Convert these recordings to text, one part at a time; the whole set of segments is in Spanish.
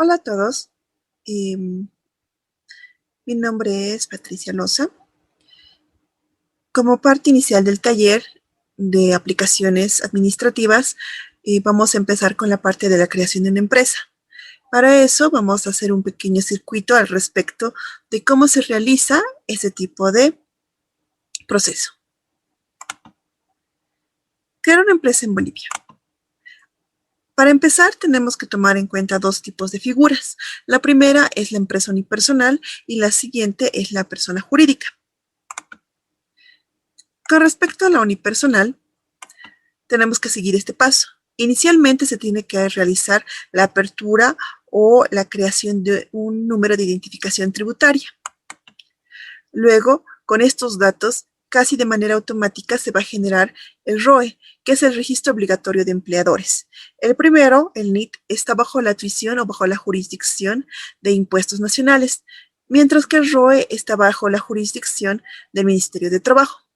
Hola a todos, em, mi nombre es Patricia Loza. Como parte inicial del taller de aplicaciones administrativas, vamos a empezar con la parte de la creación de una empresa. Para eso vamos a hacer un pequeño circuito al respecto de cómo se realiza ese tipo de proceso. Crear una empresa en Bolivia. Para empezar, tenemos que tomar en cuenta dos tipos de figuras. La primera es la empresa unipersonal y la siguiente es la persona jurídica. Con respecto a la unipersonal, tenemos que seguir este paso. Inicialmente se tiene que realizar la apertura o la creación de un número de identificación tributaria. Luego, con estos datos, casi de manera automática se va a generar el ROE, que es el Registro Obligatorio de Empleadores. El primero, el NIT, está bajo la atribución o bajo la jurisdicción de impuestos nacionales, mientras que el ROE está bajo la jurisdicción del Ministerio de Trabajo.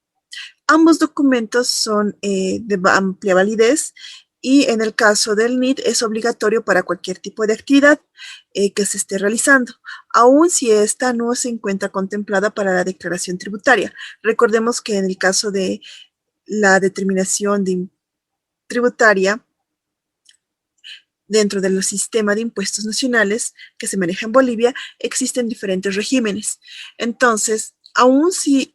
Ambos documentos son de amplia validez y en el caso del NIT es obligatorio para cualquier tipo de actividad que se esté realizando, aun si esta no se encuentra contemplada para la declaración tributaria. Recordemos que en el caso de la determinación tributaria dentro del sistema de impuestos nacionales que se maneja en Bolivia, existen diferentes regímenes. Entonces, aun si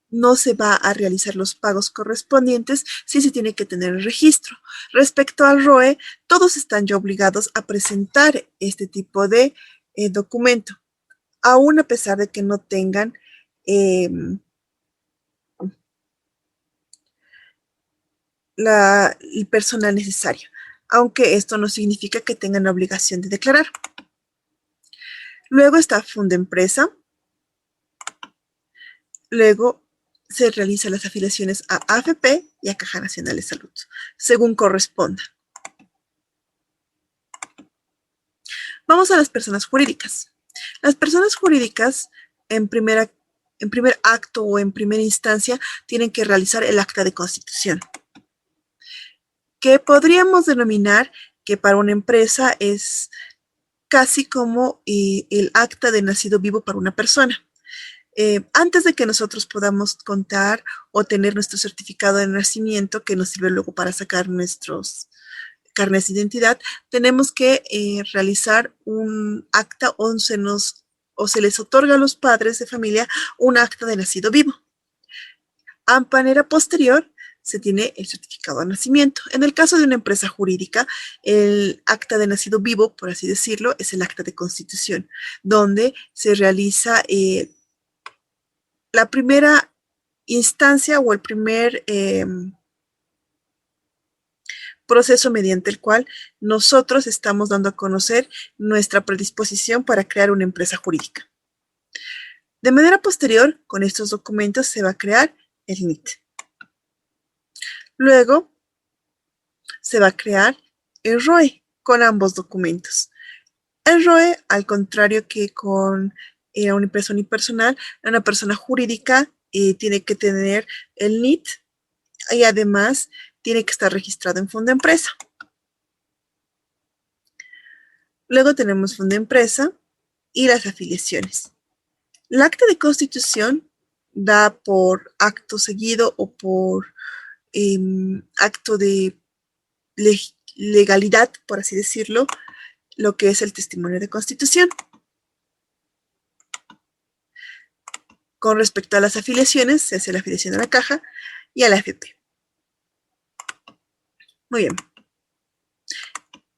no se va a realizar los pagos correspondientes, sí se tiene que tener el registro. Respecto al ROE, todos están ya obligados a presentar este tipo de documento, aún a pesar de que no tengan el personal necesario, aunque esto no significa que tengan la obligación de declarar. Luego está Fundempresa. Luego se realizan las afiliaciones a AFP y a Caja Nacional de Salud, según corresponda. Vamos a las personas jurídicas. Las personas jurídicas, en primer acto o en primera instancia, tienen que realizar el acta de constitución, que podríamos denominar que para una empresa es casi como el acta de nacido vivo para una persona. Antes de que nosotros podamos contar o tener nuestro certificado de nacimiento, que nos sirve luego para sacar nuestros carnes de identidad, tenemos que realizar un acta o se les otorga a los padres de familia un acta de nacido vivo. A manera posterior, se tiene el certificado de nacimiento. En el caso de una empresa jurídica, el acta de nacido vivo, por así decirlo, es el acta de constitución, donde se realiza la primera instancia o el primer proceso mediante el cual nosotros estamos dando a conocer nuestra predisposición para crear una empresa jurídica. De manera posterior, con estos documentos se va a crear el NIT. Luego, se va a crear el ROE con ambos documentos. El ROE, al contrario que con una empresa unipersonal, una persona jurídica tiene que tener el NIT y además tiene que estar registrado en Fundempresa. Luego tenemos Fundempresa y las afiliaciones. El acta de constitución da por acto seguido o por acto de legalidad, por así decirlo, lo que es el testimonio de constitución. Con respecto a las afiliaciones, se hace la afiliación a la caja y a la AFP. Muy bien.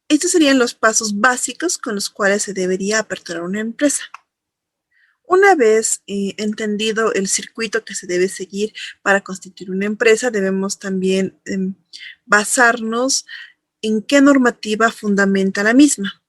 Estos serían los pasos básicos con los cuales se debería aperturar una empresa. Una vez entendido el circuito que se debe seguir para constituir una empresa, debemos también basarnos en qué normativa fundamenta la misma.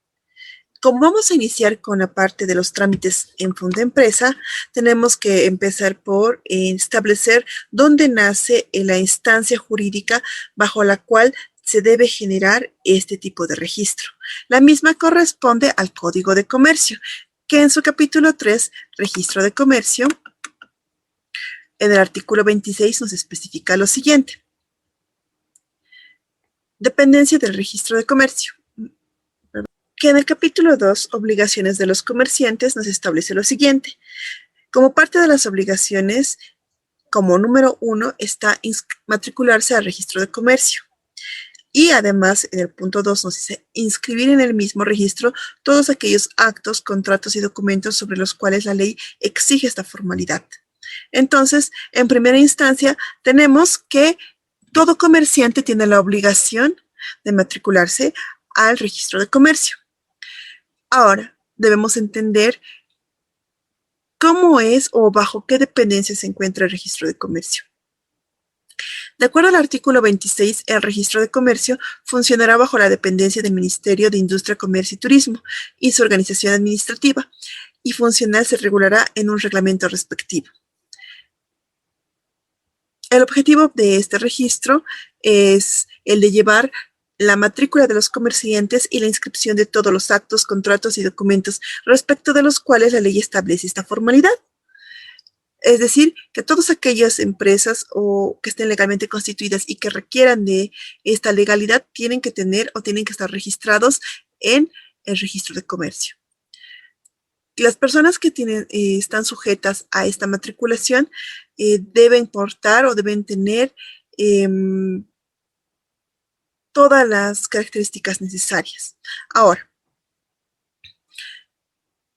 Como vamos a iniciar con la parte de los trámites en Fundempresa, tenemos que empezar por establecer dónde nace la instancia jurídica bajo la cual se debe generar este tipo de registro. La misma corresponde al Código de Comercio, que en su capítulo 3, Registro de Comercio, en el artículo 26 nos especifica lo siguiente. Dependencia del Registro de Comercio. que en el capítulo 2, obligaciones de los comerciantes, nos establece lo siguiente. Como parte de las obligaciones, como número 1, está matricularse al registro de comercio. Y además, en el punto 2 nos dice inscribir en el mismo registro todos aquellos actos, contratos y documentos sobre los cuales la ley exige esta formalidad. Entonces, en primera instancia, tenemos que todo comerciante tiene la obligación de matricularse al registro de comercio. Ahora, debemos entender cómo es o bajo qué dependencia se encuentra el registro de comercio. De acuerdo al artículo 26, el registro de comercio funcionará bajo la dependencia del Ministerio de Industria, Comercio y Turismo y su organización administrativa, y funcional se regulará en un reglamento respectivo. El objetivo de este registro es el de llevar la matrícula de los comerciantes y la inscripción de todos los actos, contratos y documentos respecto de los cuales la ley establece esta formalidad. Es decir, que todas aquellas empresas o que estén legalmente constituidas y que requieran de esta legalidad tienen que tener o tienen que estar registrados en el registro de comercio. Las personas que están sujetas a esta matriculación deben portar o deben tener todas las características necesarias. Ahora,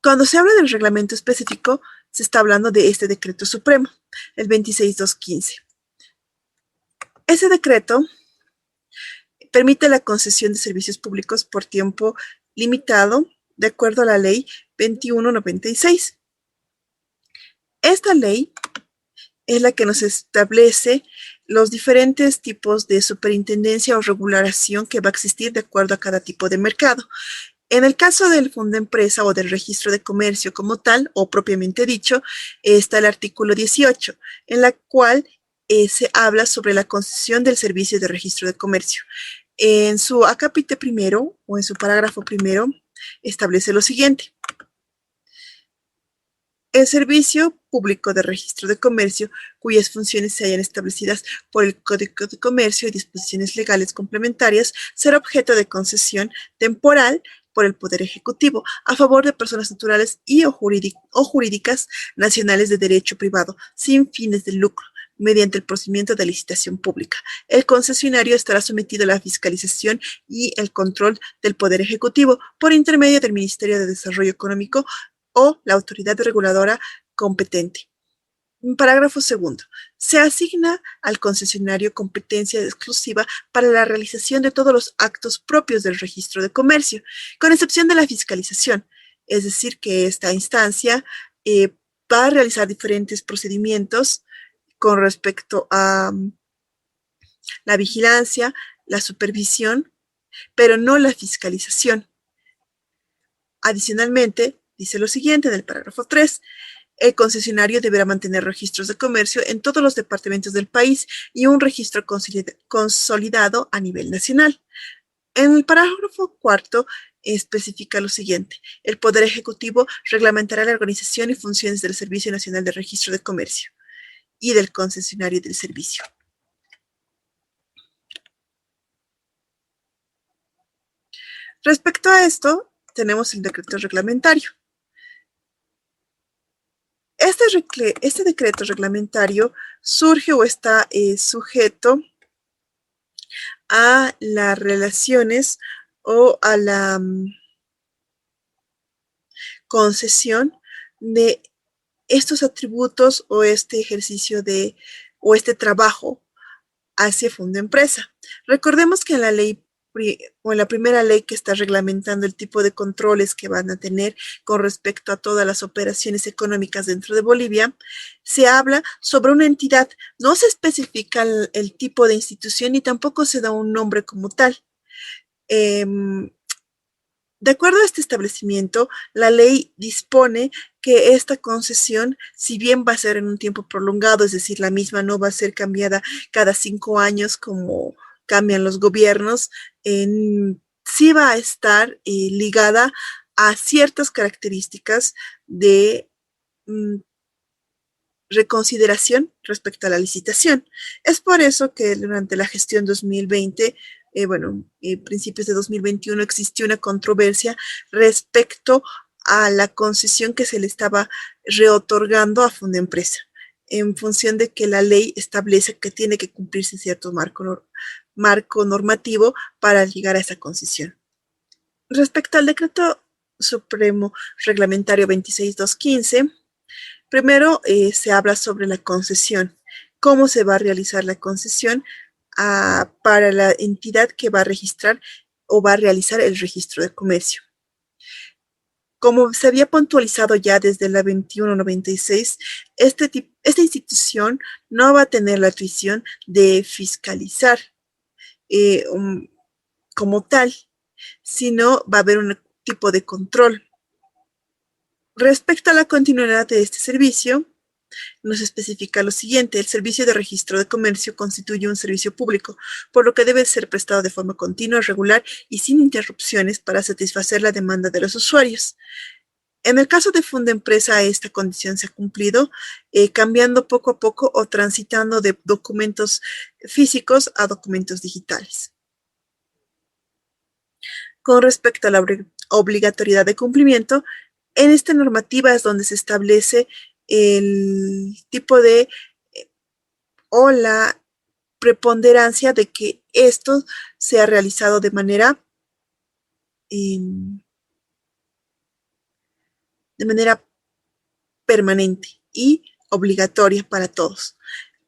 cuando se habla del reglamento específico, se está hablando de este decreto supremo, el 26.215. Ese decreto permite la concesión de servicios públicos por tiempo limitado, de acuerdo a la ley 2196. Esta ley es la que nos establece los diferentes tipos de superintendencia o regulación que va a existir de acuerdo a cada tipo de mercado. En el caso del fondo empresa o del registro de comercio como tal, o propiamente dicho, está el artículo 18, en la cual se habla sobre la concesión del servicio de registro de comercio. En su acápite primero, o en su parágrafo primero, establece lo siguiente. El servicio público de registro de comercio, cuyas funciones se hayan establecidas por el Código de Comercio y disposiciones legales complementarias, será objeto de concesión temporal por el Poder Ejecutivo a favor de personas naturales o jurídicas nacionales de derecho privado sin fines de lucro, mediante el procedimiento de licitación pública. El concesionario estará sometido a la fiscalización y el control del Poder Ejecutivo por intermedio del Ministerio de Desarrollo Económico o la autoridad reguladora competente. Parágrafo segundo. Se asigna al concesionario competencia exclusiva para la realización de todos los actos propios del registro de comercio, con excepción de la fiscalización. Es decir, que esta instancia va a realizar diferentes procedimientos con respecto a la vigilancia, la supervisión, pero no la fiscalización. Adicionalmente, dice lo siguiente en el parágrafo 3, el concesionario deberá mantener registros de comercio en todos los departamentos del país y un registro consolidado a nivel nacional. En el parágrafo 4 especifica lo siguiente. El Poder Ejecutivo reglamentará la organización y funciones del Servicio Nacional de Registro de Comercio y del concesionario del servicio. Respecto a esto, tenemos el decreto reglamentario. Este decreto reglamentario surge o está sujeto a las relaciones o a la concesión de estos atributos o este ejercicio o este trabajo hacia fondo empresa. Recordemos que en la ley o en la primera ley que está reglamentando el tipo de controles que van a tener con respecto a todas las operaciones económicas dentro de Bolivia, se habla sobre una entidad. No se especifica el tipo de institución ni tampoco se da un nombre como tal. De acuerdo a este establecimiento, la ley dispone que esta concesión, si bien va a ser en un tiempo prolongado, es decir, la misma no va a ser cambiada cada 5 años como cambian los gobiernos, sí va a estar ligada a ciertas características de reconsideración respecto a la licitación. Es por eso que durante la gestión 2020, principios de 2021, existió una controversia respecto a la concesión que se le estaba reotorgando a Fundempresa, en función de que la ley establece que tiene que cumplirse cierto marco normativo para llegar a esa concesión. Respecto al decreto supremo reglamentario 26215, primero se habla sobre la concesión, cómo se va a realizar la concesión para la entidad que va a registrar o va a realizar el registro de comercio. Como se había puntualizado ya desde la 2196, esta institución no va a tener la atribución de fiscalizar como tal, sino va a haber un tipo de control. Respecto a la continuidad de este servicio, nos especifica lo siguiente: el servicio de registro de comercio constituye un servicio público, por lo que debe ser prestado de forma continua, regular y sin interrupciones para satisfacer la demanda de los usuarios. En el caso de Fundempresa, esta condición se ha cumplido, cambiando poco a poco o transitando de documentos físicos a documentos digitales. Con respecto a la obligatoriedad de cumplimiento, en esta normativa es donde se establece el tipo de o la preponderancia de que esto sea realizado de manera permanente y obligatoria para todos.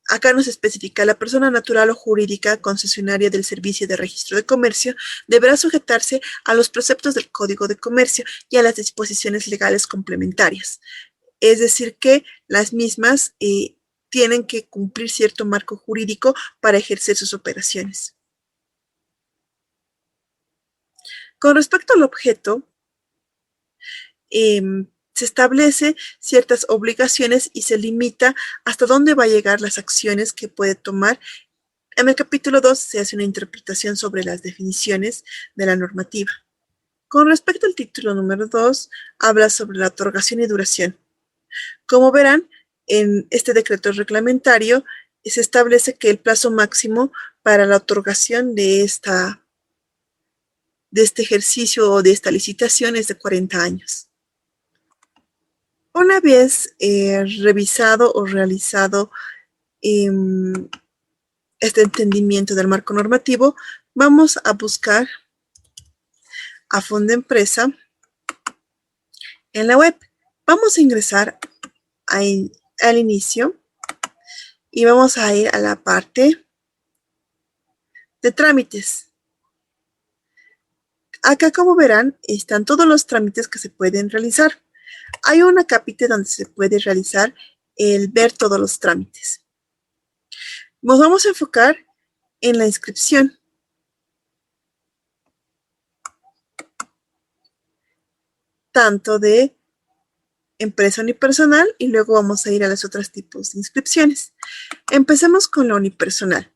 Acá nos especifica: la persona natural o jurídica concesionaria del servicio de registro de comercio deberá sujetarse a los preceptos del Código de Comercio y a las disposiciones legales complementarias. Es decir, que las mismas tienen que cumplir cierto marco jurídico para ejercer sus operaciones. Con respecto al objeto, se establece ciertas obligaciones y se limita hasta dónde va a llegar las acciones que puede tomar. En el capítulo 2 se hace una interpretación sobre las definiciones de la normativa. Con respecto al título número 2, habla sobre la otorgación y duración. Como verán, en este decreto reglamentario se establece que el plazo máximo para la otorgación de este ejercicio o de esta licitación es de 40 años. Una vez revisado o realizado este entendimiento del marco normativo, vamos a buscar a Fundempresa en la web. Vamos a ingresar al inicio y vamos a ir a la parte de trámites. Acá, como verán, están todos los trámites que se pueden realizar. Hay una capita donde se puede realizar el ver todos los trámites. Nos vamos a enfocar en la inscripción. Tanto de empresa unipersonal, y luego vamos a ir a los otros tipos de inscripciones. Empecemos con la unipersonal.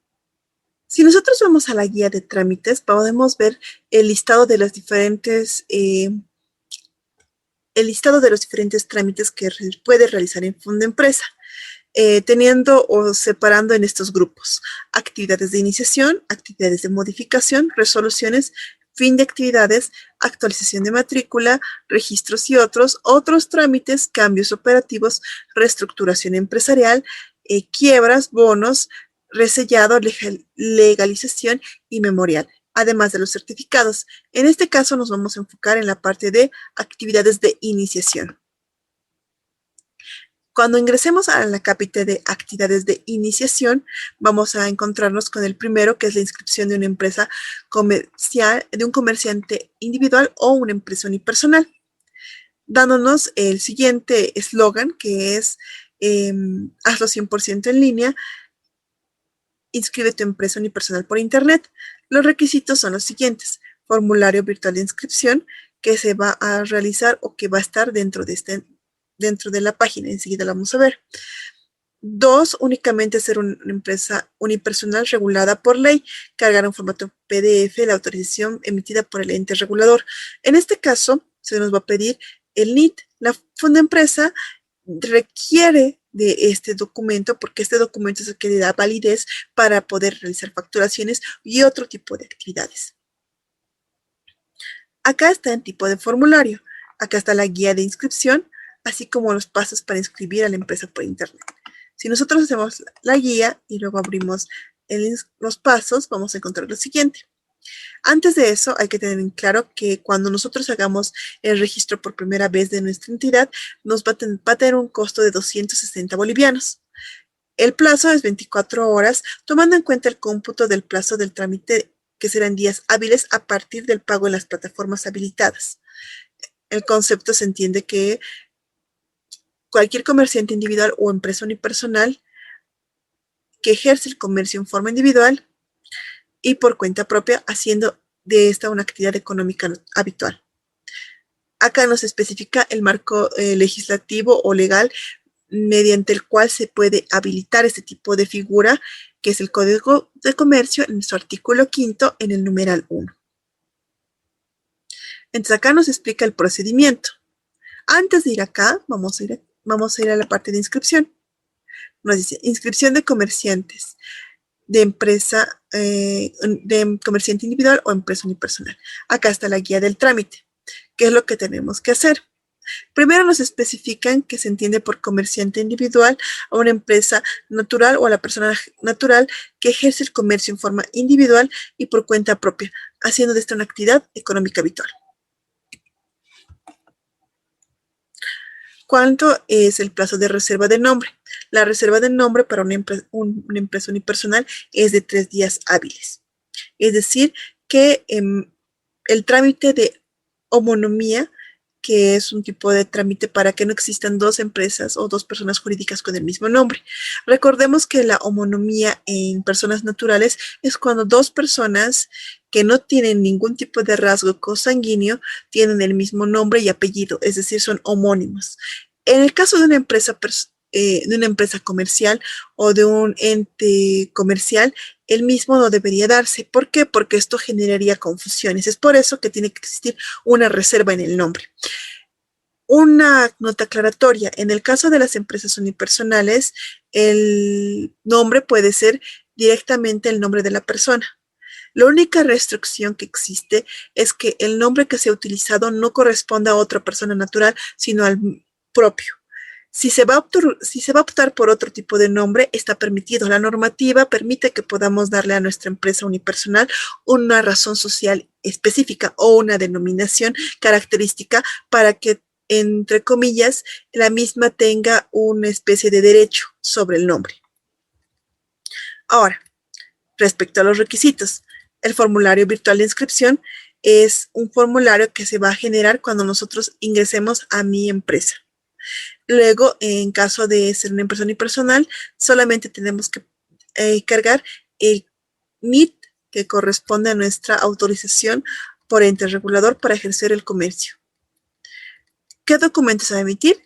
Si nosotros vamos a la guía de trámites, podemos ver el listado de los diferentes trámites que puede realizar en Fundempresa, teniendo o separando en estos grupos: actividades de iniciación, actividades de modificación, resoluciones, fin de actividades, actualización de matrícula, registros y otros trámites, cambios operativos, reestructuración empresarial, quiebras, bonos, resellado, legalización y memorial, además de los certificados. En este caso nos vamos a enfocar en la parte de actividades de iniciación. Cuando ingresemos a la capita de actividades de iniciación, vamos a encontrarnos con el primero, que es la inscripción de una empresa comercial, de un comerciante individual o una empresa unipersonal, dándonos el siguiente eslogan, que es hazlo 100% en línea, inscribe tu empresa unipersonal por internet. Los requisitos son los siguientes: formulario virtual de inscripción que se va a realizar o que va a estar dentro de la página. Enseguida la vamos a ver. 2, únicamente ser una empresa unipersonal regulada por ley, cargar en formato PDF la autorización emitida por el ente regulador. En este caso, se nos va a pedir el NIT. La Fundempresa requiere de este documento porque este documento es el que le da validez para poder realizar facturaciones y otro tipo de actividades. Acá está en tipo de formulario. Acá está la guía de inscripción, así como los pasos para inscribir a la empresa por internet. Si nosotros hacemos la guía y luego abrimos los pasos, vamos a encontrar lo siguiente. Antes de eso, hay que tener en claro que cuando nosotros hagamos el registro por primera vez de nuestra entidad, nos va a tener un costo de 260 bolivianos. El plazo es 24 horas, tomando en cuenta el cómputo del plazo del trámite, que serán días hábiles a partir del pago en las plataformas habilitadas. El concepto se entiende que cualquier comerciante individual o empresa unipersonal que ejerce el comercio en forma individual y por cuenta propia, haciendo de esta una actividad económica habitual. Acá nos especifica el marco legislativo o legal mediante el cual se puede habilitar este tipo de figura, que es el Código de Comercio en su artículo 5 en el numeral 1. Entonces acá nos explica el procedimiento. Antes de ir acá, vamos a ir a la parte de inscripción. Nos dice inscripción de comerciantes de empresa, de comerciante individual o empresa unipersonal. Acá está la guía del trámite. ¿Qué es lo que tenemos que hacer? Primero nos especifican que se entiende por comerciante individual a una empresa natural o a la persona natural que ejerce el comercio en forma individual y por cuenta propia, haciendo de esta una actividad económica habitual. ¿Cuánto es el plazo de reserva de nombre? La reserva de nombre para una empresa unipersonal es de 3 días hábiles. Es decir, que el trámite de homonimia, que es un tipo de trámite para que no existan dos empresas o dos personas jurídicas con el mismo nombre. Recordemos que la homonimia en personas naturales es cuando dos personas que no tienen ningún tipo de rasgo consanguíneo tienen el mismo nombre y apellido, es decir, son homónimos. En el caso de una empresa comercial o de un ente comercial, el mismo no debería darse. ¿Por qué? Porque esto generaría confusiones. Es por eso que tiene que existir una reserva en el nombre. Una nota aclaratoria. En el caso de las empresas unipersonales, el nombre puede ser directamente el nombre de la persona. La única restricción que existe es que el nombre que se ha utilizado no corresponda a otra persona natural, sino al propio. Si se va a optar por otro tipo de nombre, está permitido. La normativa permite que podamos darle a nuestra empresa unipersonal una razón social específica o una denominación característica para que, entre comillas, la misma tenga una especie de derecho sobre el nombre. Ahora, respecto a los requisitos, el formulario virtual de inscripción es un formulario que se va a generar cuando nosotros ingresemos a mi empresa. Luego, en caso de ser una empresa unipersonal, solamente tenemos que cargar el NIT que corresponde a nuestra autorización por ente regulador para ejercer el comercio. ¿Qué documento se va a emitir?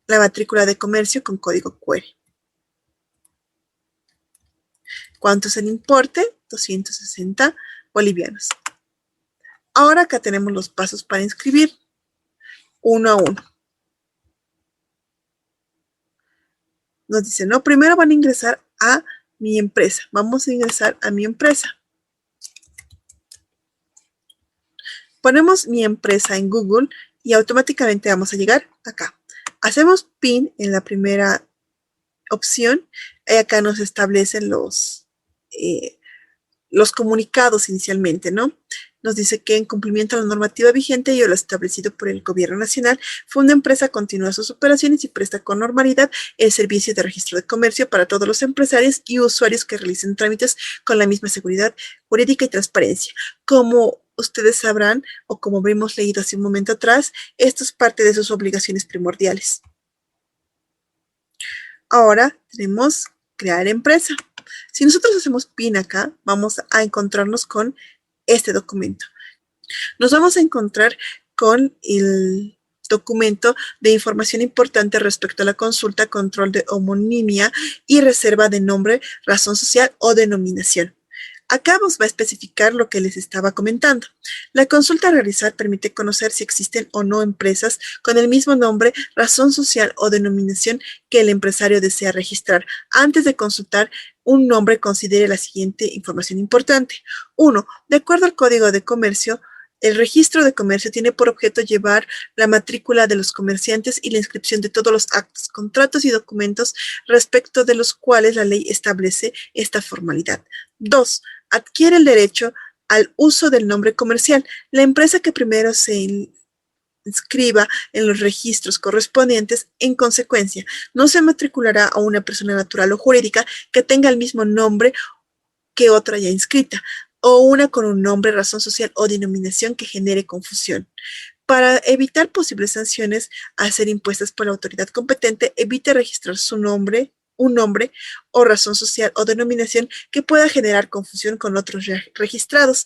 La matrícula de comercio con código QR. ¿Cuánto es el importe? 260 bolivianos. Ahora acá tenemos los pasos para inscribir, uno a uno. Nos dice, no, primero van a ingresar a mi empresa. Vamos a ingresar a mi empresa. Ponemos mi empresa en Google y automáticamente vamos a llegar acá. Hacemos PIN en la primera opción y acá nos establecen los comunicados inicialmente, ¿no? Nos dice que en cumplimiento a la normativa vigente y a lo establecido por el Gobierno Nacional, Funda Empresa continúa sus operaciones y presta con normalidad el servicio de registro de comercio para todos los empresarios y usuarios que realicen trámites con la misma seguridad jurídica y transparencia. Como ustedes sabrán, o como hemos leído hace un momento atrás, esto es parte de sus obligaciones primordiales. Ahora tenemos crear empresa. Si nosotros hacemos PIN acá, vamos a encontrarnos con este documento. Nos vamos a encontrar con el documento de información importante respecto a la consulta, control de homonimia y reserva de nombre, razón social o denominación. Acá os va a especificar lo que les estaba comentando. La consulta a realizar permite conocer si existen o no empresas con el mismo nombre, razón social o denominación que el empresario desea registrar. Antes de consultar un nombre, considere la siguiente información importante. 1. De acuerdo al Código de Comercio, el registro de comercio tiene por objeto llevar la matrícula de los comerciantes y la inscripción de todos los actos, contratos y documentos respecto de los cuales la ley establece esta formalidad. 2. Adquiere el derecho al uso del nombre comercial. La empresa que primero se inscriba en los registros correspondientes, en consecuencia, no se matriculará a una persona natural o jurídica que tenga el mismo nombre que otra ya inscrita, o una con un nombre, razón social o denominación que genere confusión. Para evitar posibles sanciones a ser impuestas por la autoridad competente, evite registrar un nombre o razón social o denominación que pueda generar confusión con otros registrados,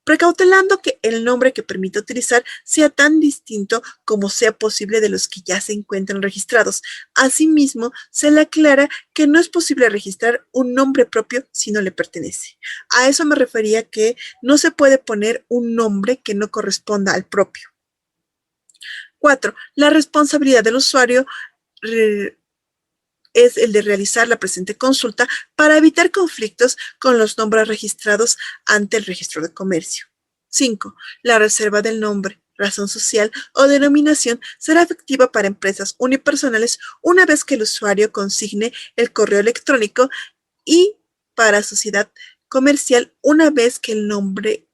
precautelando que el nombre que permita utilizar sea tan distinto como sea posible de los que ya se encuentran registrados. Asimismo, se le aclara que no es posible registrar un nombre propio si no le pertenece. A eso me refería que no se puede poner un nombre que no corresponda al propio. 4. La responsabilidad del usuario es el de realizar la presente consulta para evitar conflictos con los nombres registrados ante el registro de comercio. 5. La reserva del nombre, razón social o denominación será efectiva para empresas unipersonales una vez que el usuario consigne el correo electrónico y para sociedad comercial una vez que el nombre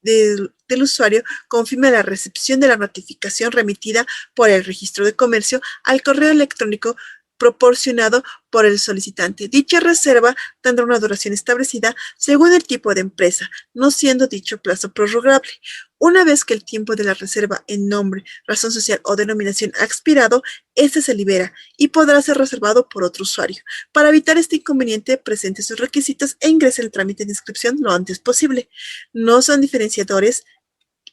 del usuario confirme la recepción de la notificación remitida por el registro de comercio al correo electrónico proporcionado por el solicitante. Dicha reserva tendrá una duración establecida según el tipo de empresa, no siendo dicho plazo prorrogable. Una vez que el tiempo de la reserva en nombre, razón social o denominación ha expirado, este se libera y podrá ser reservado por otro usuario. Para evitar este inconveniente, presente sus requisitos e ingrese el trámite de inscripción lo antes posible. No son diferenciadores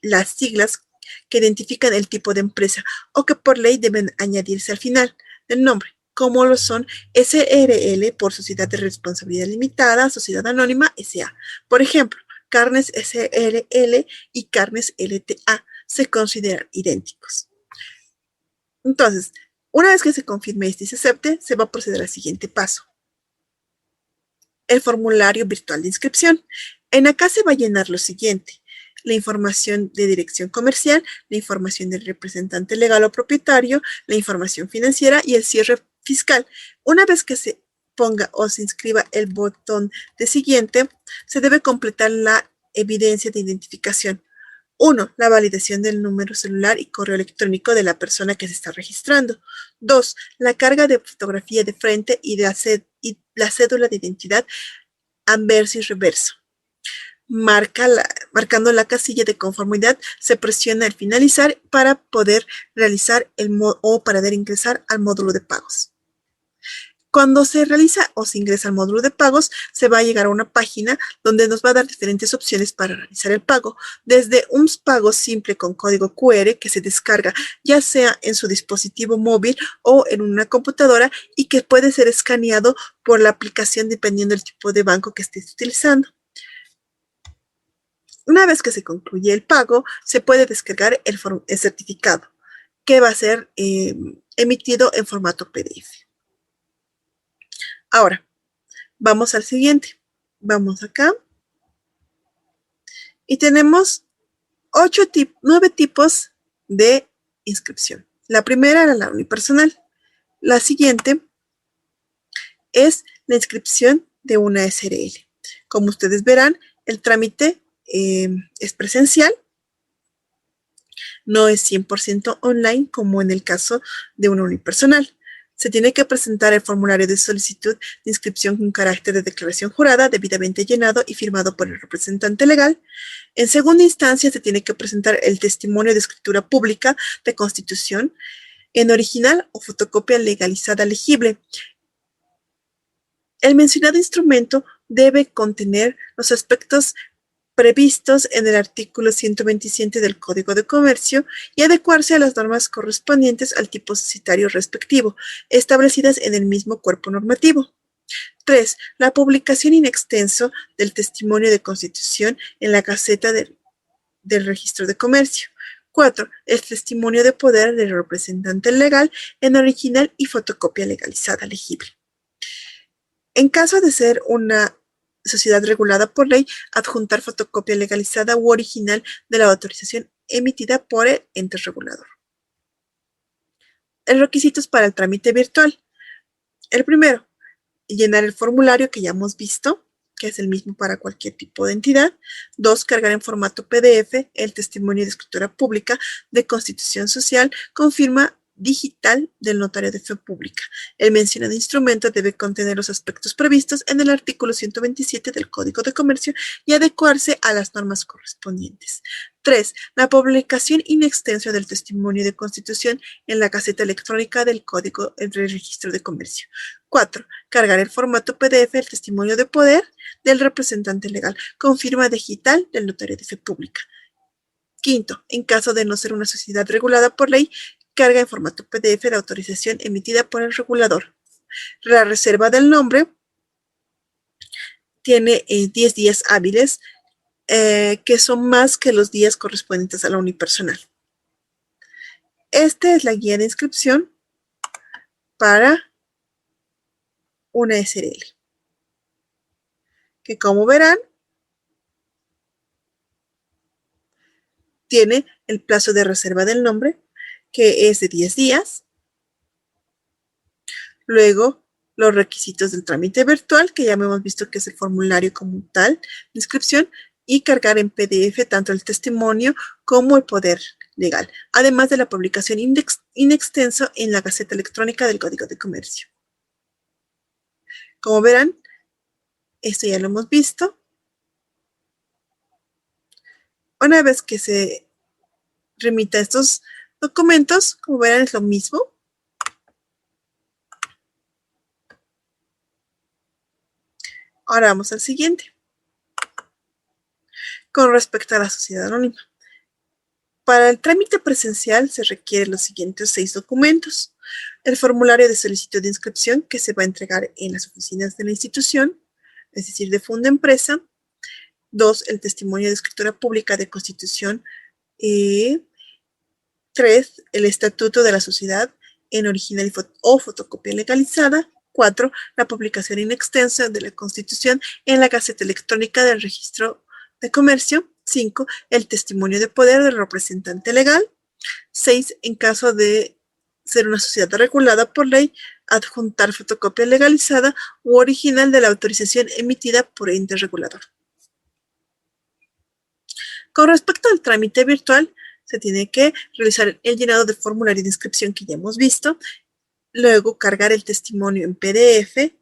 las siglas que identifican el tipo de empresa o que por ley deben añadirse al final del nombre, como lo son SRL por Sociedad de Responsabilidad Limitada, Sociedad Anónima, SA. Por ejemplo, Carnes SRL y Carnes LTA se consideran idénticos. Entonces, una vez que se confirme este y se acepte, se va a proceder al siguiente paso. El formulario virtual de inscripción. En acá se va a llenar lo siguiente: la información de dirección comercial, la información del representante legal o propietario, la información financiera y el cierre fiscal. Una vez que se ponga o se inscriba el botón de siguiente, se debe completar la evidencia de identificación. 1. La validación del número celular y correo electrónico de la persona que se está registrando. 2. La carga de fotografía de frente y la cédula de identidad anverso y reverso. Marcando la casilla de conformidad, se presiona el finalizar para poder realizar o para poder ingresar al módulo de pagos. Cuando se realiza o se ingresa al módulo de pagos, se va a llegar a una página donde nos va a dar diferentes opciones para realizar el pago. Desde un pago simple con código QR que se descarga ya sea en su dispositivo móvil o en una computadora y que puede ser escaneado por la aplicación dependiendo del tipo de banco que estés utilizando. Una vez que se concluye el pago, se puede descargar el certificado que va a ser emitido en formato PDF. Ahora, vamos al siguiente. Vamos acá. Y tenemos 9 tipos de inscripción. La primera era la unipersonal. La siguiente es la inscripción de una SRL. Como ustedes verán, el trámite es presencial. No es 100% online como en el caso de una unipersonal. Se tiene que presentar el formulario de solicitud de inscripción con carácter de declaración jurada, debidamente llenado y firmado por el representante legal. En segunda instancia, se tiene que presentar el testimonio de escritura pública de constitución en original o fotocopia legalizada legible. El mencionado instrumento debe contener los aspectos previstos en el artículo 127 del Código de Comercio y adecuarse a las normas correspondientes al tipo societario respectivo, establecidas en el mismo cuerpo normativo. 3. La publicación in extenso del testimonio de constitución en la Gaceta del Registro de Comercio. 4. El testimonio de poder del representante legal en original y fotocopia legalizada legible. En caso de ser una sociedad regulada por ley, adjuntar fotocopia legalizada u original de la autorización emitida por el ente regulador. Los requisitos para el trámite virtual. El primero, llenar el formulario que ya hemos visto, que es el mismo para cualquier tipo de entidad. 2. Cargar en formato PDF el testimonio de escritura pública de constitución social con firma digital del notario de fe pública. El mencionado instrumento debe contener los aspectos previstos en el artículo 127 del Código de Comercio y adecuarse a las normas correspondientes. 3. La publicación in extenso del testimonio de constitución en la Gaceta Electrónica del Código del Registro de Comercio. 4. Cargar el formato PDF del testimonio de poder del representante legal con firma digital del notario de fe pública. 5. En caso de no ser una sociedad regulada por ley, carga en formato PDF la autorización emitida por el regulador. La reserva del nombre tiene 10 días hábiles, que son más que los días correspondientes a la unipersonal. Esta es la guía de inscripción para una SRL, que como verán, tiene el plazo de reserva del nombre, que es de 10 días. Luego, los requisitos del trámite virtual, que ya hemos visto que es el formulario como tal de inscripción, y cargar en PDF tanto el testimonio como el poder legal, además de la publicación in extenso en la Gaceta Electrónica del Código de Comercio. Como verán, esto ya lo hemos visto. Una vez que se remita estos documentos, como verán, es lo mismo. Ahora vamos al siguiente. Con respecto a la sociedad anónima. Para el trámite presencial se requieren los siguientes 6 documentos. El formulario de solicitud de inscripción que se va a entregar en las oficinas de la institución, es decir, de Fundempresa. 2. El testimonio de escritura pública de constitución. 3. El estatuto de la sociedad en original o fotocopia legalizada. 4. La publicación in extenso de la Constitución en la Gaceta Electrónica del Registro de Comercio. 5. El testimonio de poder del representante legal. 6. En caso de ser una sociedad regulada por ley, adjuntar fotocopia legalizada u original de la autorización emitida por ente regulador. Con respecto al trámite virtual, se tiene que realizar el llenado del formulario de inscripción que ya hemos visto, luego cargar el testimonio en PDF,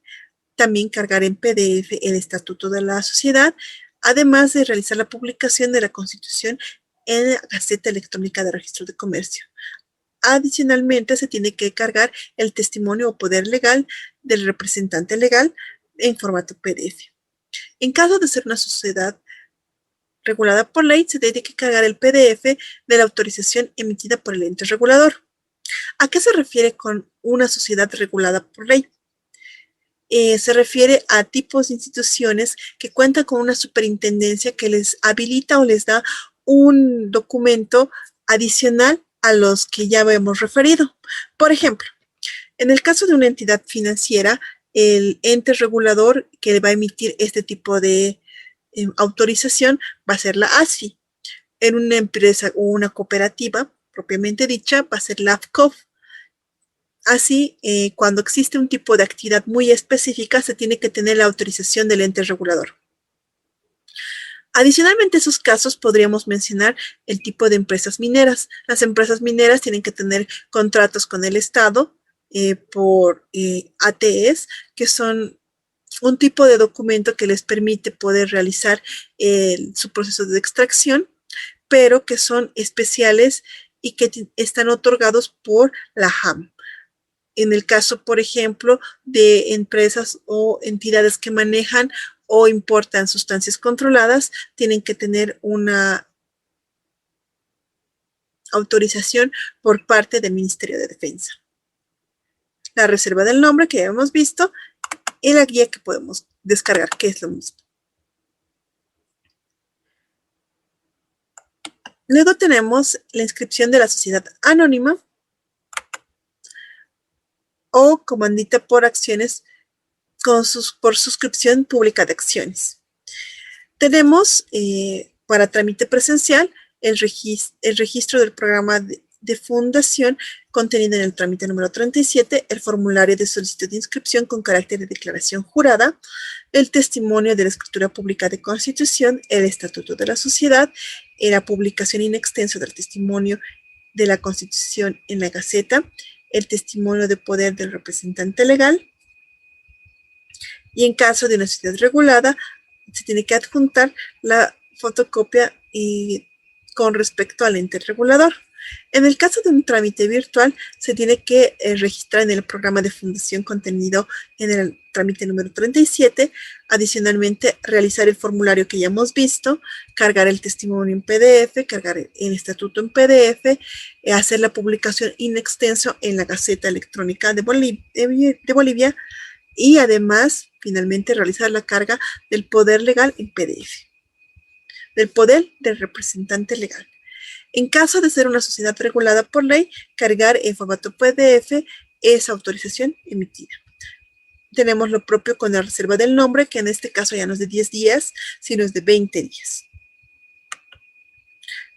también cargar en PDF el estatuto de la sociedad, además de realizar la publicación de la Constitución en la Gaceta Electrónica de Registro de Comercio. Adicionalmente, se tiene que cargar el testimonio o poder legal del representante legal en formato PDF. En caso de ser una sociedad regulada por ley, se tiene que cargar el PDF de la autorización emitida por el ente regulador. ¿A qué se refiere con una sociedad regulada por ley? Se refiere a tipos de instituciones que cuentan con una superintendencia que les habilita o les da un documento adicional a los que ya hemos referido. Por ejemplo, en el caso de una entidad financiera, el ente regulador que va a emitir este tipo de autorización va a ser la ASFI. En una empresa o una cooperativa propiamente dicha va a ser la AFCOF. Así, cuando existe un tipo de actividad muy específica, se tiene que tener la autorización del ente regulador. Adicionalmente a esos casos podríamos mencionar el tipo de empresas mineras. Las empresas mineras tienen que tener contratos con el Estado por ATEs, que son un tipo de documento que les permite poder realizar su proceso de extracción, pero que son especiales y que están otorgados por la JAM. En el caso, por ejemplo, de empresas o entidades que manejan o importan sustancias controladas, tienen que tener una autorización por parte del Ministerio de Defensa. La reserva del nombre que ya hemos visto y la guía que podemos descargar, que es lo mismo. Luego tenemos la inscripción de la sociedad anónima o comandita por acciones por suscripción pública de acciones. Tenemos para trámite presencial el registro del programa de fundación contenido en el trámite número 37, el formulario de solicitud de inscripción con carácter de declaración jurada, el testimonio de la escritura pública de constitución, el estatuto de la sociedad, la publicación in extenso del testimonio de la constitución en la Gaceta, el testimonio de poder del representante legal, y en caso de una sociedad regulada, se tiene que adjuntar la fotocopia con respecto al ente regulador. En el caso de un trámite virtual, se tiene que registrar en el programa de fundación contenido en el trámite número 37, adicionalmente realizar el formulario que ya hemos visto, cargar el testimonio en PDF, cargar el estatuto en PDF, hacer la publicación in extenso en la Gaceta Electrónica de Bolivia y además, finalmente, realizar la carga del poder legal en PDF, del poder del representante legal. En caso de ser una sociedad regulada por ley, cargar en formato PDF esa autorización emitida. Tenemos lo propio con la reserva del nombre, que en este caso ya no es de 10 días, sino es de 20 días.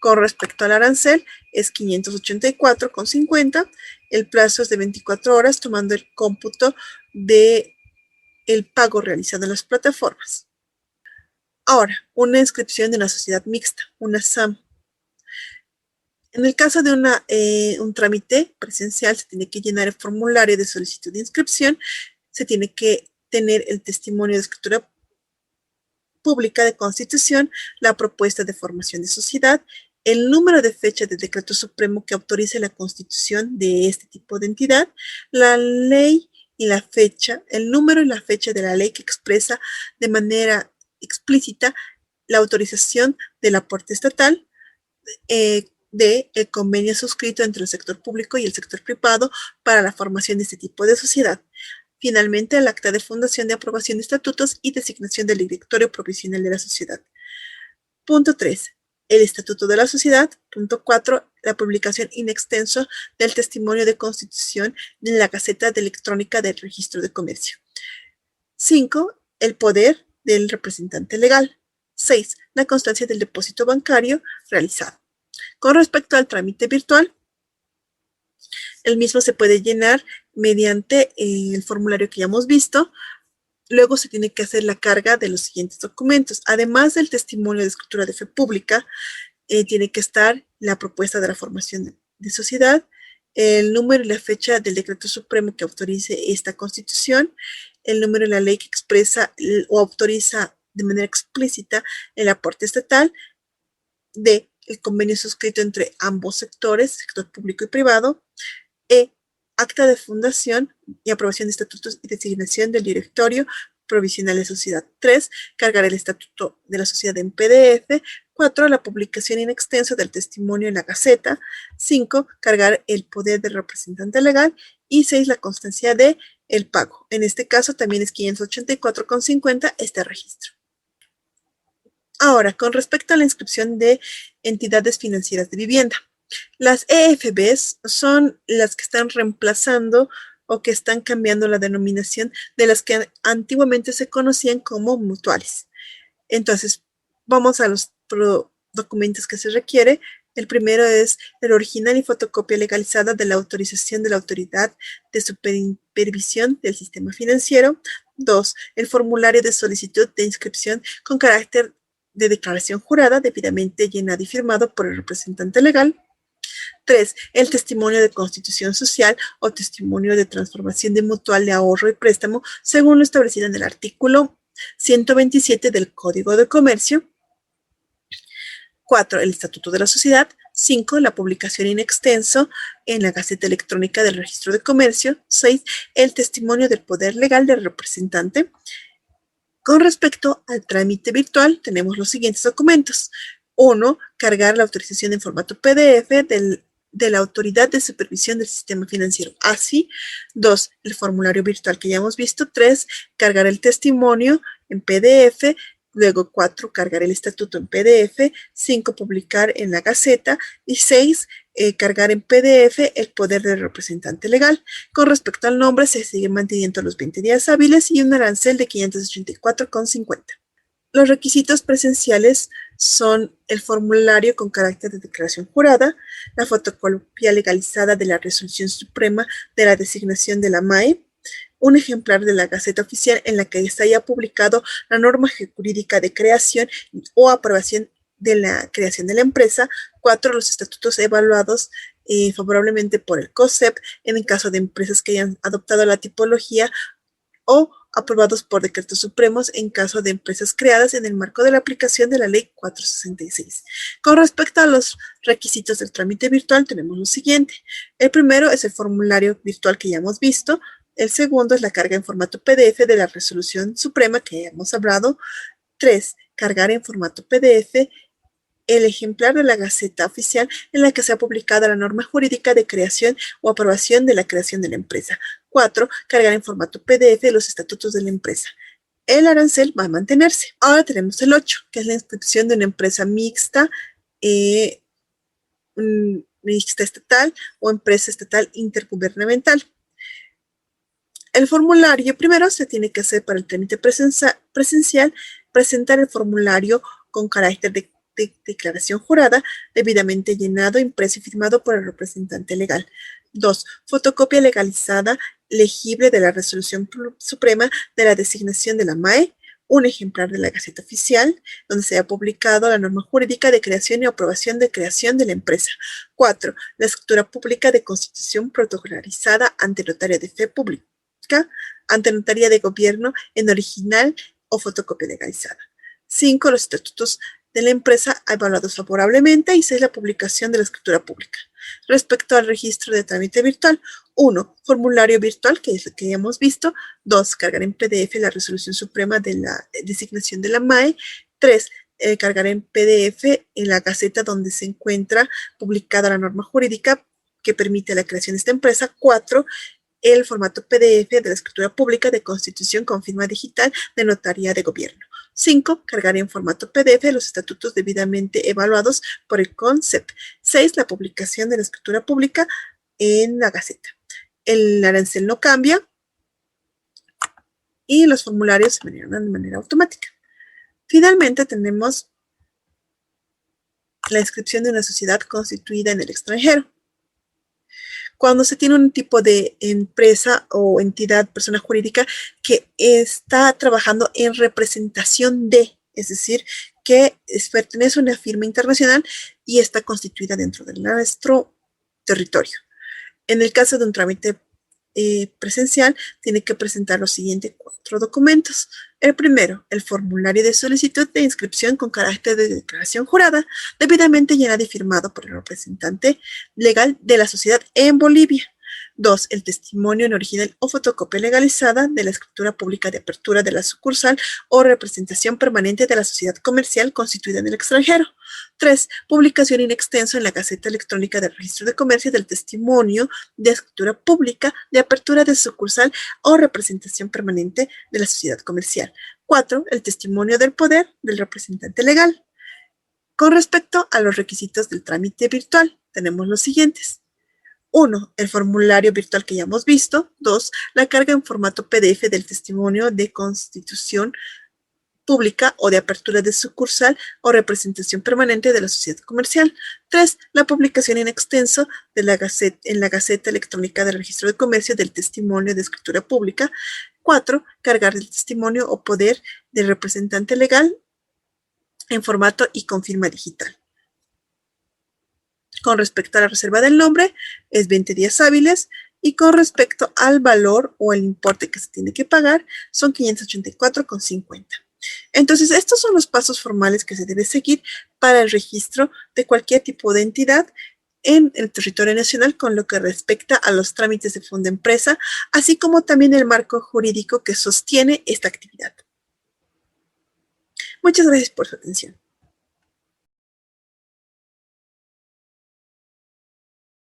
Con respecto al arancel, es 584,50. El plazo es de 24 horas, tomando el cómputo del pago realizado en las plataformas. Ahora, una inscripción de una sociedad mixta, una SAM. En el caso de un trámite presencial, se tiene que llenar el formulario de solicitud de inscripción, se tiene que tener el testimonio de escritura pública de constitución, la propuesta de formación de sociedad, el número de fecha del decreto supremo que autorice la constitución de este tipo de entidad, la ley y la fecha, el número y la fecha de la ley que expresa de manera explícita la autorización del aporte estatal, del convenio suscrito entre el sector público y el sector privado para la formación de este tipo de sociedad. Finalmente, el acta de fundación de aprobación de estatutos y designación del directorio provisional de la sociedad. Punto 3. El estatuto de la sociedad. Punto 4. La publicación in extenso del testimonio de constitución en la Gaceta Electrónica del Registro de Comercio. 5. El poder del representante legal. 6. La constancia del depósito bancario realizado. Con respecto al trámite virtual, el mismo se puede llenar mediante el formulario que ya hemos visto. Luego se tiene que hacer la carga de los siguientes documentos. Además del testimonio de escritura de fe pública, tiene que estar la propuesta de la formación de sociedad, el número y la fecha del decreto supremo que autorice esta constitución, el número y la ley que expresa o autoriza de manera explícita el aporte estatal, el convenio suscrito entre ambos sectores, sector público y privado, acta de fundación y aprobación de estatutos y designación del directorio provisional de sociedad. 3. Cargar el estatuto de la sociedad en PDF. 4. La publicación in extenso del testimonio en la Gaceta. 5. Cargar el poder del representante legal. Y 6. La constancia de el pago. En este caso también es 584,50 este registro. Ahora, con respecto a la inscripción de entidades financieras de vivienda. Las EFBs son las que están reemplazando o que están cambiando la denominación de las que antiguamente se conocían como mutuales. Entonces, vamos a los documentos que se requiere. El primero es el original y fotocopia legalizada de la autorización de la autoridad de supervisión del sistema financiero. 2. El formulario de solicitud de inscripción con carácter de declaración jurada debidamente llenado y firmado por el representante legal. 3. El testimonio de constitución social o testimonio de transformación de mutual de ahorro y préstamo según lo establecido en el artículo 127 del Código de Comercio. 4. El estatuto de la sociedad. 5. La publicación in extenso en la Gaceta Electrónica del Registro de Comercio. 6. El testimonio del poder legal del representante. Con respecto al trámite virtual, tenemos los siguientes documentos. 1. Cargar la autorización en formato PDF del de la Autoridad de Supervisión del Sistema Financiero. Así, 2, el formulario virtual que ya hemos visto. 3, cargar el testimonio en PDF. Luego 4, cargar el estatuto en PDF. 5, publicar en la Gaceta. Y 6, cargar en PDF el poder del representante legal. Con respecto al nombre, se sigue manteniendo los 20 días hábiles y un arancel de 584,50. Los requisitos presenciales son el formulario con carácter de declaración jurada, la fotocopia legalizada de la resolución suprema de la designación de la MAE, un ejemplar de la Gaceta Oficial en la que se haya publicado la norma jurídica de creación o aprobación de la creación de la empresa. 4, los estatutos evaluados favorablemente por el COSEP en el caso de empresas que hayan adoptado la tipología o aprobados por decretos supremos en caso de empresas creadas en el marco de la aplicación de la Ley 466. Con respecto a los requisitos del trámite virtual, tenemos lo siguiente. El primero es el formulario virtual que ya hemos visto. El segundo es la carga en formato PDF de la resolución suprema que ya hemos hablado. 3, cargar en formato PDF el ejemplar de la Gaceta Oficial en la que se ha publicado la norma jurídica de creación o aprobación de la creación de la empresa. 4, cargar en formato PDF los estatutos de la empresa. El arancel va a mantenerse. Ahora tenemos el 8, que es la inscripción de una empresa mixta, mixta estatal o empresa estatal intergubernamental. El formulario primero se tiene que hacer para el trámite presencial, presentar el formulario con carácter de declaración jurada, debidamente llenado, impreso y firmado por el representante legal. 2, fotocopia legalizada, legible de la resolución suprema de la designación de la MAE, un ejemplar de la Gaceta Oficial, donde se ha publicado la norma jurídica de creación y aprobación de creación de la empresa. 4, la escritura pública de constitución protocolarizada ante notario de fe pública, ante notaría de gobierno en original o fotocopia legalizada. 5, los estatutos de la empresa evaluados favorablemente. Y 6, la publicación de la escritura pública. Respecto al registro de trámite virtual, 1, formulario virtual, que es lo que ya hemos visto. 2, cargar en PDF la resolución suprema de la designación de la MAE. 3, cargar en PDF en la Gaceta donde se encuentra publicada la norma jurídica que permite la creación de esta empresa. 4, el formato PDF de la escritura pública de constitución con firma digital de notaría de gobierno. 5, cargar en formato PDF los estatutos debidamente evaluados por el CONSEP. 6, la publicación de la escritura pública en la Gaceta. El arancel no cambia y los formularios se generan de manera automática. Finalmente tenemos la inscripción de una sociedad constituida en el extranjero. Cuando se tiene un tipo de empresa o entidad, persona jurídica, que está trabajando en representación de, es decir, que pertenece a una firma internacional y está constituida dentro de nuestro territorio. En el caso de un trámite presencial, tiene que presentar los siguientes 4 documentos. El primero, el formulario de solicitud de inscripción con carácter de declaración jurada, debidamente llenado y firmado por el representante legal de la sociedad en Bolivia. 2, el testimonio en original o fotocopia legalizada de la escritura pública de apertura de la sucursal o representación permanente de la sociedad comercial constituida en el extranjero. 3, publicación in extenso en la Gaceta Electrónica del Registro de Comercio del testimonio de escritura pública de apertura de sucursal o representación permanente de la sociedad comercial. 4, el testimonio del poder del representante legal. Con respecto a los requisitos del trámite virtual, tenemos los siguientes. 1, el formulario virtual que ya hemos visto. 2, la carga en formato PDF del testimonio de constitución pública o de apertura de sucursal o representación permanente de la sociedad comercial. 3, la publicación en extenso de la en la Gaceta Electrónica del Registro de Comercio del testimonio de escritura pública. 4, cargar el testimonio o poder del representante legal en formato y con firma digital. Con respecto a la reserva del nombre, es 20 días hábiles. Y con respecto al valor o el importe que se tiene que pagar, son 584,50. Entonces, estos son los pasos formales que se debe seguir para el registro de cualquier tipo de entidad en el territorio nacional con lo que respecta a los trámites de fondo de empresa, así como también el marco jurídico que sostiene esta actividad. Muchas gracias por su atención.